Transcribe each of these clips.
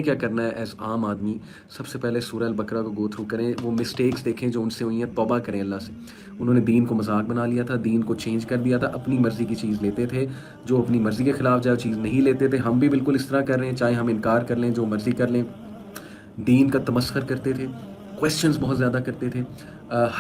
کیا کرنا ہے ایز عام آدمی؟ سب سے پہلے سورہ البقرہ کو گو تھرو کریں، وہ مسٹیکس دیکھیں جو ان سے ہوئی ہیں، توبہ کریں اللہ سے۔ انہوں نے دین کو مذاق بنا لیا تھا، دین کو چینج کر دیا تھا، اپنی مرضی کی چیز لیتے تھے، جو اپنی مرضی کے خلاف جائے وہ چیز نہیں لیتے تھے۔ ہم بھی بالکل اس طرح کر رہے ہیں، چاہے ہم انکار کر لیں، جو مرضی کر لیں۔ دین کا تمسخر کرتے تھے، کویسچنز بہت زیادہ کرتے تھے،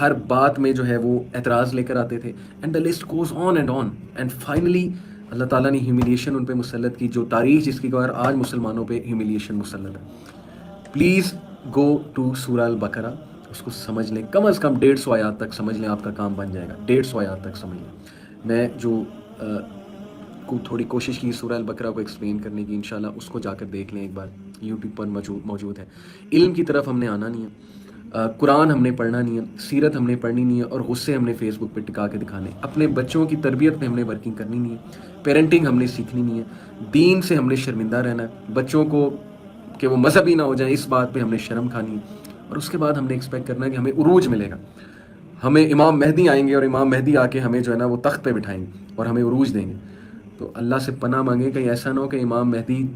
ہر بات میں جو ہے وہ اعتراض لے کر آتے تھے، and the list goes on and finally اللہ تعالیٰ نے ہیوملیشن ان پہ مسلط کی، جو تاریخ جس کی گوار آج مسلمانوں پہ ہیوملیشن مسلط ہے۔ پلیز گو ٹو سورہ البقرہ، اس کو سمجھ لیں، کم از کم 150 آیات تک سمجھ لیں، آپ کا کام بن جائے گا۔ 150 آیات تک سمجھ لیں۔ میں جو کو تھوڑی کوشش کی سورہ البقرہ کو ایکسپلین کرنے کی، انشاءاللہ اس کو جا کر دیکھ لیں ایک بار، یوٹیوب پر موجود ہے۔ علم کی طرف ہم نے آنا نہیں ہے، قرآن ہم نے پڑھنا نہیں ہے، سیرت ہم نے پڑھنی نہیں ہے، اور غصے ہم نے فیس بک پہ ٹکا کے دکھانے۔ اپنے بچوں کی تربیت پہ ہم نے ورکنگ کرنی نہیں ہے، پیرنٹنگ ہم نے سیکھنی نہیں ہے، دین سے ہم نے شرمندہ رہنا ہے، بچوں کو کہ وہ مذہبی نہ ہو جائیں اس بات پہ ہم نے شرم کھانی ہے، اور اس کے بعد ہم نے ایکسپیکٹ کرنا ہے کہ ہمیں عروج ملے گا، ہمیں امام مہدی آئیں گے اور امام مہدی آ کے ہمیں جو ہے نا وہ تخت پہ بٹھائیں گے اور ہمیں عروج دیں گے۔ تو اللہ سے پناہ مانگیں کہ ایسا نہ ہو کہ امام مہدی،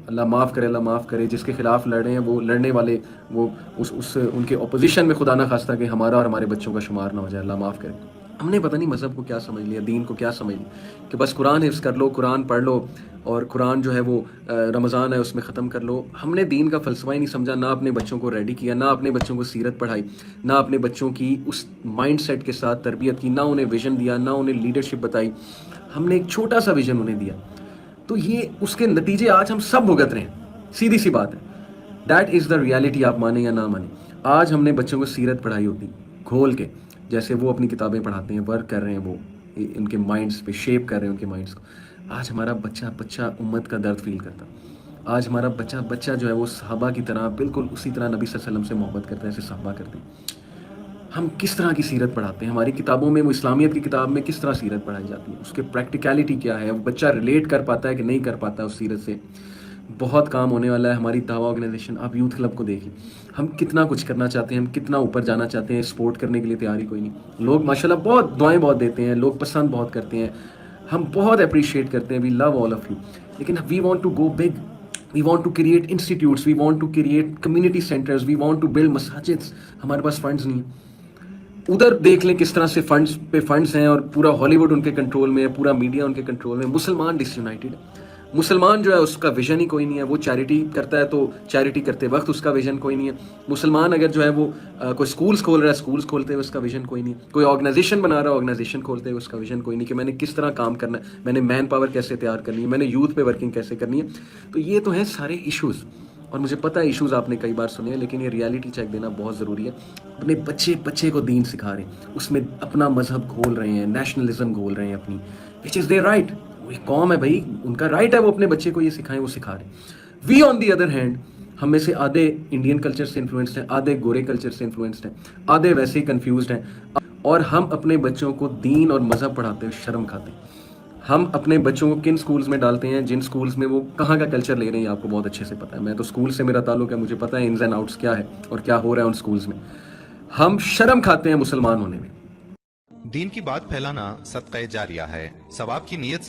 اللہ معاف کرے، اللہ معاف کرے، جس کے خلاف لڑ رہے ہیں وہ لڑنے والے وہ ان کے اپوزیشن میں خدا نہ خواستہ کہ ہمارا اور ہمارے بچوں کا شمار نہ ہو جائے، اللہ معاف کرے۔ ہم نے پتہ نہیں مذہب کو کیا سمجھ لیا، دین کو کیا سمجھ لیا کہ بس قرآن حفظ کر لو، قرآن پڑھ لو، اور قرآن جو ہے وہ رمضان ہے اس میں ختم کر لو۔ ہم نے دین کا فلسفہ ہی نہیں سمجھا، نہ اپنے بچوں کو ریڈی کیا، نہ اپنے بچوں کو سیرت پڑھائی، نہ اپنے بچوں کی اس مائنڈ سیٹ کے ساتھ تربیت کی، نہ انہیں ویژن دیا، نہ انہیں لیڈرشپ بتائی۔ ہم نے ایک چھوٹا سا ویژن انہیں دیا، تو یہ اس کے نتیجے آج ہم سب بھگت رہے ہیں، سیدھی سی بات ہے۔ دیٹ از دا ریالٹی، آپ مانیں یا نہ مانیں۔ آج ہم نے بچوں کو سیرت پڑھائی ہوتی کھول کے، جیسے وہ اپنی کتابیں پڑھاتے ہیں، ورک کر رہے ہیں، وہ ان کے مائنڈس پہ شیپ کر رہے ہیں ان کے مائنڈس کو۔ آج ہمارا بچہ امت کا درد فیل کرتا، آج ہمارا بچہ جو ہے وہ صحابہ کی طرح، بالکل اسی طرح نبی صلی اللہ علیہ وسلم سے محبت کرتا ہے جیسے صحابہ کرتے ہیں۔ ہم کس طرح کی سیرت پڑھاتے ہیں؟ ہماری کتابوں میں، وہ اسلامیت کی کتاب میں کس طرح سیرت پڑھائی جاتی ہے؟ اس کے پریکٹیکلٹی کیا ہے؟ بچہ ریلیٹ کر پاتا ہے کہ نہیں کر پاتا اس سیرت سے؟ بہت کام ہونے والا ہے۔ ہماری دعویٰ آرگنائزیشن، آپ یوتھ کلب کو دیکھیں، ہم کتنا کچھ کرنا چاہتے ہیں، ہم کتنا اوپر جانا چاہتے ہیں، سپورٹ کرنے کے لیے تیاری کوئی نہیں۔ لوگ ماشاءاللہ بہت دعائیں بہت دیتے ہیں، لوگ پسند بہت کرتے ہیں، ہم بہت اپریشیٹ کرتے ہیں، وی لو آل آف یو، لیکن we want to go big, we want to create institutes, we want to create community centres, we want to build مساجد۔ ہمارے پاس فنڈز نہیں ہیں۔ ادھر دیکھ لیں کس طرح سے فنڈز پہ فنڈز ہیں، اور پورا ہالی ووڈ ان کے کنٹرول میں ہے، پورا میڈیا ان کے کنٹرول میں۔ مسلمان ڈس یونائٹیڈ ہے، مسلمان جو ہے اس کا ویژن ہی کوئی نہیں ہے۔ وہ چیریٹی کرتا ہے تو چیریٹی کرتے وقت اس کا ویژن کوئی نہیں ہے۔ مسلمان اگر جو ہے وہ کوئی سکولز کھول رہا ہے، سکولز کھولتے ہوئے اس کا ویژن کوئی نہیں ہے۔ کوئی آرگنائزیشن بنا رہا ہے، آرگنائزیشن کھولتے ہوئے اس کا ویژن کوئی نہیں کہ میں نے کس طرح کام کرنا ہے، میں نے مین پاور کیسے تیار کرنی ہے، میں نے یوتھ پہ ورکنگ کیسے کرنی ہے۔ تو یہ تو ہیں سارے ایشوز، اور مجھے پتہ ہے ایشوز آپ نے کئی بار سنے ہیں، لیکن یہ ریالٹی چیک دینا بہت ضروری ہے۔ اپنے بچے کو دین سکھا رہے ہیں، اس میں اپنا مذہب گھول رہے ہیں، نیشنلزم گھول رہے ہیں اپنی، وچ از دیئر رائٹ۔ وہ ایک قوم ہے بھائی، ان کا رائٹ ہے وہ اپنے بچے کو یہ سکھائیں، وہ سکھا رہے ہیں۔ وی آن دی ادر ہینڈ، ہم میں سے آدھے انڈین کلچر سے انفلوئنسڈ ہیں، آدھے گورے کلچر سے انفلوئنسڈ ہیں، آدھے ویسے ہی کنفیوزڈ ہیں، اور ہم اپنے بچوں کو دین اور مذہب پڑھاتے ہوئے شرم کھاتے ہیں۔ ہم اپنے بچوں کو کن سکولز میں ڈالتے ہیں، جن سکولز میں وہ کہاں کا کلچر لے رہے ہیں آپ کو بہت اچھے سے پتہ ہے۔ میں تو سکول سے میرا تعلق ہے، مجھے پتہ ہے انز اینڈ آؤٹس کیا ہے اور کیا ہو رہا ہے ان سکولز میں۔ ہم شرم کھاتے ہیں مسلمان ہونے میں۔ دین کی بات پھیلانا صدقہ جاریہ ہے، ثواب کی نیت